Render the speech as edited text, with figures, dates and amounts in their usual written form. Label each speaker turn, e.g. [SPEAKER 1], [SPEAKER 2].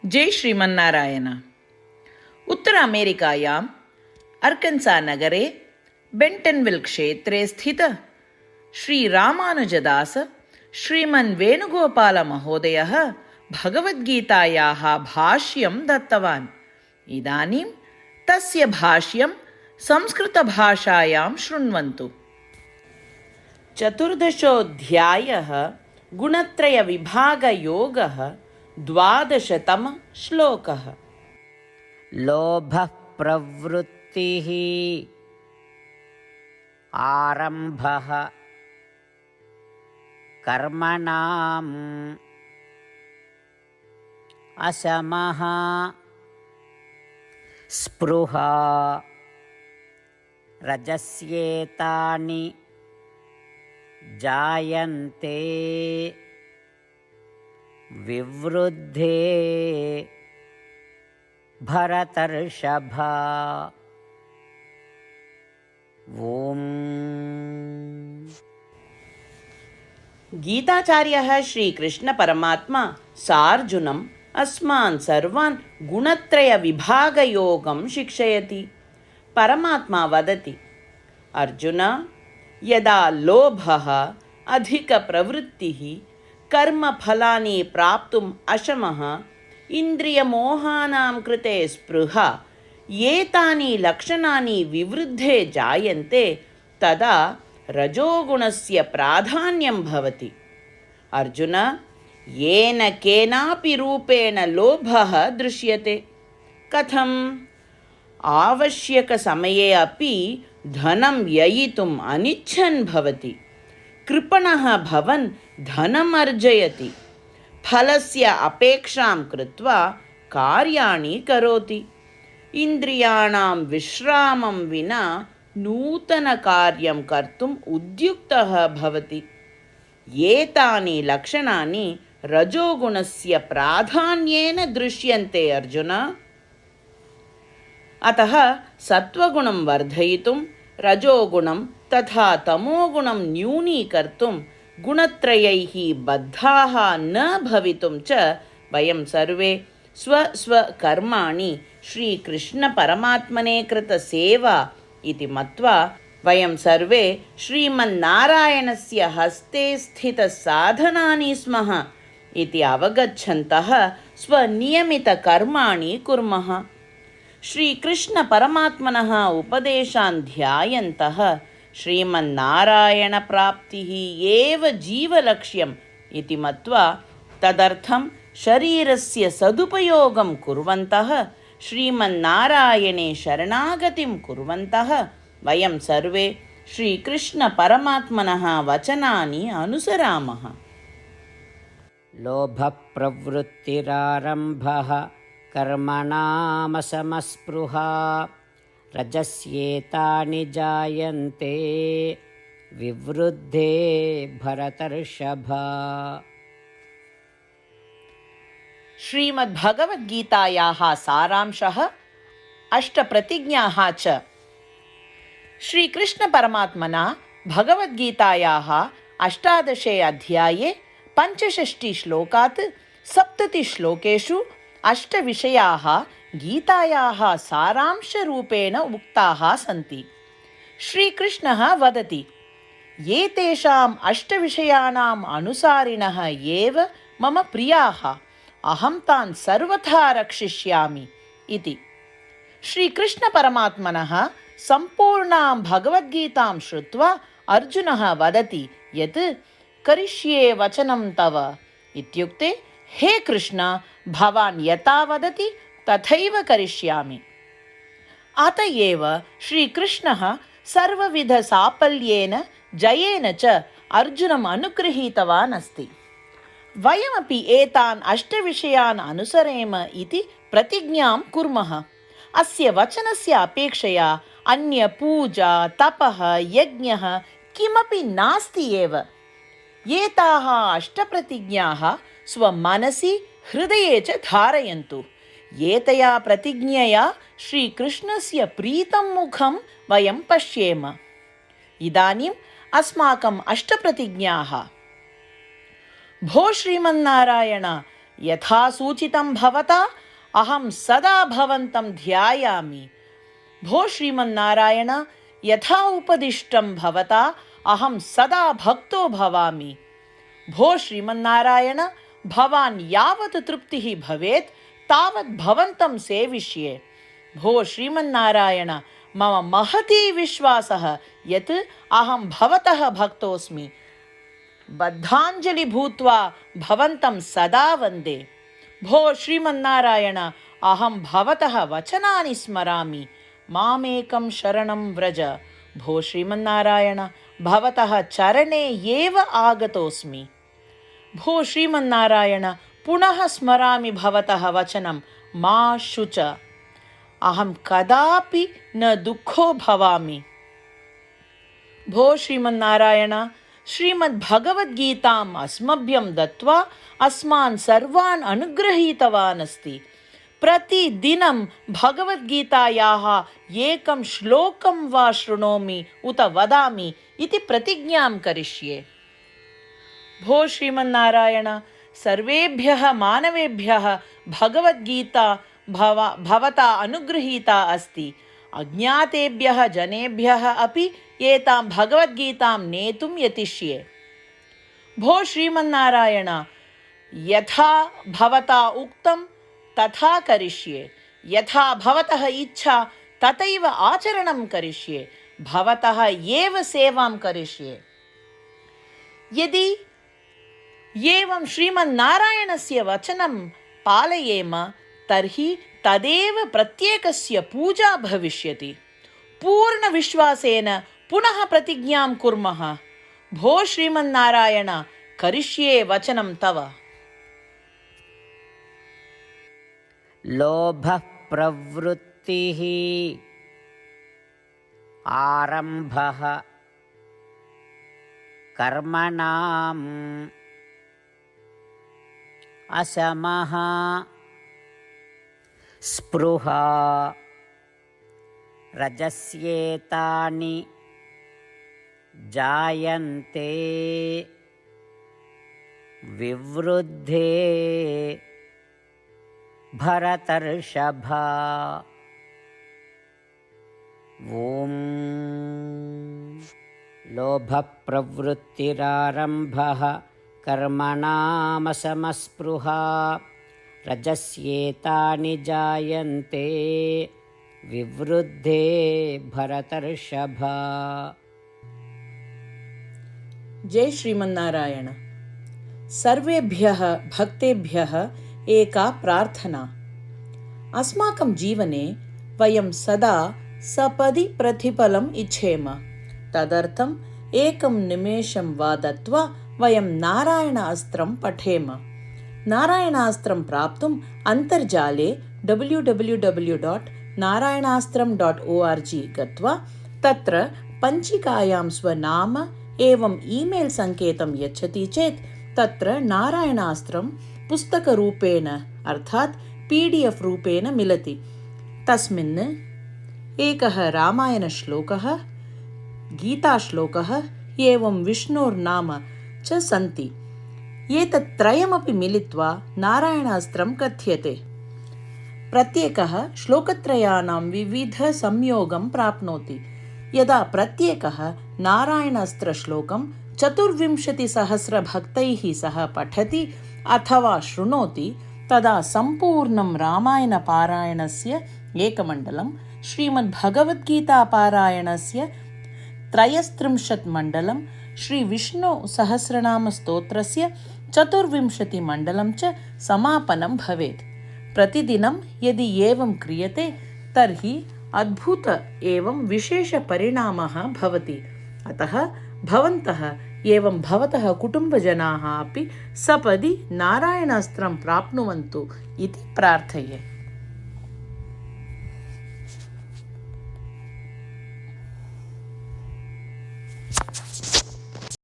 [SPEAKER 1] जय श्रीमन्नारायण। उत्तर अमेरिकायाम् अर्कन्सा नगरे बेण्टन्विल् क्षेत्रे स्थित श्रीरामानुजदास श्रीमन् वेणुगोपालमहोदयः भगवद्गीतायाः भाष्यं दत्तवान्। इदानीं तस्य भाष्यं संस्कृतभाषायां शृण्वन्तु। चतुर्दशोऽध्यायः गुणत्रयविभागयोगः 12तमः श्लोकः।
[SPEAKER 2] लोभः प्रवृत्तिः आरम्भः कर्मणाम् अशमः स्पृहा रजस्येतानि जायन्ते विवृद्धे भरतर्षभ। ओम।
[SPEAKER 1] गीताचार्यः श्रीकृष्णपरमात्मा सार्जुनम् अस्मान् सर्वान् गुणत्रयविभागयोगं शिक्षयति। परमात्मा वदति, अर्जुन, यदा लोभः अधिकप्रवृत्तिः कर्मफलानि प्राप्तुम् अशमः इन्द्रियमोहानां कृते स्पृहा एतानि लक्षणानि विवृद्धे जायन्ते तदा रजोगुणस्य प्राधान्यं भवति। अर्जुन, येन केनापि रूपेण लोभः दृश्यते। कथम्? आवश्यकसमये अपि धनं व्ययितुम् अनिच्छन् भवति। कृपणः भवन् धनम् अर्जयति। फलस्य अपेक्षां कृत्वा कार्याणि करोति। इन्द्रियाणां विश्रामं विना नूतनकार्यं कर्तुम् उद्युक्तः भवति। एतानि लक्षणानि रजोगुणस्य प्राधान्येन दृश्यन्ते अर्जुन। अतः सत्वगुणं वर्धयितुं रजोगुणं तथा तमोगुणं न्यूनीकर्तुं गुणत्रयैः बद्धाः न भवितुं च वयं सर्वे स्वस्वकर्माणि श्रीकृष्णपरमात्मने कृतसेवा इति मत्वा वयं सर्वे श्रीमन्नारायणस्य हस्ते स्थितसाधनानि स्मः इति अवगच्छन्तः स्वनियमितकर्माणि कुर्मः। श्रीकृष्णपरमात्मनः उपदेशान् ध्यायन्तः श्रीमन्नारायणप्राप्तिः एव जीवलक्ष्यम् इति मत्वा तदर्थं शरीरस्य सदुपयोगं कुर्वन्तः श्रीमन्नारायणे शरणागतिं कुर्वन्तः वयं सर्वे श्रीकृष्णपरमात्मनः वचनानि अनुसरामः।
[SPEAKER 2] लोभप्रवृत्तिरारम्भः कर्मणामशमस्पृहा रजस्येतानि जायन्ते विवृद्धे भरतर्षभ।
[SPEAKER 1] श्रीमद्भगवद्गीतायाः सारांशः, अष्टप्रतिज्ञाः च। श्रीकृष्णपरमात्मना भगवद्गीतायाः 18 अध्याये 65 श्लोकात् 70 श्लोकेषु 8 विषयाः गीतायाः सारांशरूपेण उक्ताः सन्ति। श्रीकृष्णः वदति, एतेषाम् 8 विषयाणाम् अनुसारिणः एव मम प्रियाः, अहं तान् सर्वथा रक्षिष्यामि इति। श्रीकृष्णपरमात्मनः सम्पूर्णां भगवद्गीतां श्रुत्वा अर्जुनः वदति यत् करिष्ये वचनं तव इत्युक्ते, हे कृष्ण, भवान् यथा वदति तथैव करिष्यामि। अत एव श्रीकृष्णः सर्वविधसाफल्येन जयेन च अर्जुनम् अनुगृहीतवान् अस्ति। वयमपि एतान् 8 विषयान् अनुसरेम इति प्रतिज्ञां कुर्मः। अस्य वचनस्य अपेक्षया अन्यपूजा तपः यज्ञः किमपि नास्ति एव। एताः 8 प्रतिज्ञाः स्वमनसि हृदये च धारयन्तु। एतया प्रतिज्ञया श्रीकृष्णस्य प्रीतं मुखं वयं पश्येम। इदानीम् अस्माकम् 8 प्रतिज्ञाः। भो श्रीमन्नारायण, यथा सूचितं भवता अहं सदा भवन्तं ध्यायामि। भो श्रीमन्नारायण, यथा उपदिष्टं भवता अहं सदा भक्तो भवामि। भो श्रीमन्नारायण, भवान् यावत् तृप्तिः भवेत् तावत् भवन्तं सेविष्ये। भो श्रीमन्नारायण, मम महती विश्वासः यत् अहं भवतः भक्तोऽस्मि। बद्धाञ्जलि भूत्वा भवन्तं सदा वन्दे। भो श्रीमन्नारायण, अहं भवतः वचनानि स्मरामि। मामेकं शरणं व्रज। भो श्रीमन्नारायण, भवतः चरणे एव आगतोऽस्मि। भो श्रीमन्नारायण, पुनः स्मरामि भवतः वचनं, मा शुच। अहं कदापि न दुःखो भवामि। भो श्रीमन्नारायण, श्रीमद्भगवद्गीताम् अस्मभ्यं दत्त्वा अस्मान् सर्वान् अनुगृहीतवान् अस्ति। प्रतिदिनं भगवद्गीतायाः एकं श्लोकं वा शृणोमि उत वदामि इति प्रतिज्ञां करिष्ये। भो श्रीमन्नारायण, सर्वेभ्यः मानवेभ्यः भगवद्गीता भवता अनुगृहीता अस्ति। अज्ञातेभ्यः जनेभ्यः अपि एतां भगवद्गीतां नेतुं यतिष्ये। भो श्रीमन्नारायण, यथा भवता उक्तं तथा करिष्ये। यथा भवतः इच्छा तथैव आचरणं करिष्ये। भवतः एव सेवां करिष्ये। यदि एवं श्रीमन्नारायणस्य वचनं पालयेम तर्हि तदेव प्रत्येकस्य पूजा भविष्यति। पूर्णविश्वासेन पुनः प्रतिज्ञां कुर्मः। भो श्रीमन्नारायण, करिष्ये वचनं तव।
[SPEAKER 2] लोभः प्रवृत्तिः आरम्भः कर्मणाम् असमः स्पृहा रजस्येतानि जायन्ते विवृद्धे भरतर्षभ। ॐ लोभप्रवृत्तिरारम्भः कर्मणामसमस्पृहा रजस्येतानि जायन्ते विवृद्धे भरतर्षभ।
[SPEAKER 1] जय श्रीमन्नारायण। सर्वेभ्यः भक्तेभ्यः एका प्रार्थना। अस्माकं जीवने वयं सदा सपदि प्रतिफलम् इच्छेम। तदर्थम् एकं निमेषं वा दत्त्वा वयं नारायणास्त्रं पठेम। नारायणास्त्रं प्राप्तुम् अन्तर्जाले www.narayanaastram.org गत्वा तत्र पञ्चिकायां स्वनाम एवं ईमेल् सङ्केतं यच्छति चेत् तत्र नारायणास्त्रं पुस्तकरूपेण अर्थात् PDF रूपेण मिलति। तस्मिन् एकः रामायणश्लोकः, गीताश्लोकः एवं विष्णोर्नाम च सन्ति। एतत् त्रयमपि मिलित्वा नारायणास्त्रं कथ्यते। प्रत्येकः श्लोकत्रयाणां विविधसंयोगं प्राप्नोति। यदा प्रत्येकः नारायणास्त्रश्लोकं 24,000 भक्तैः सह पठति अथवा शृणोति तदा सम्पूर्णं रामायणपारायणस्य एकमण्डलं, श्रीमद्भगवद्गीतापारायणस्य 33 मण्डलं, श्रीविष्णुसहस्रनामस्तोत्रस्य 24 मण्डलं च समापनं भवेत्। प्रतिदिनं यदि एवं क्रियते तर्हि अद्भुत एवं विशेषपरिणामः भवति। अतः भवन्तः एवं भवतः कुटुम्बजनाः अपि सपदि नारायणास्त्रं प्राप्नुवन्तु इति प्रार्थये।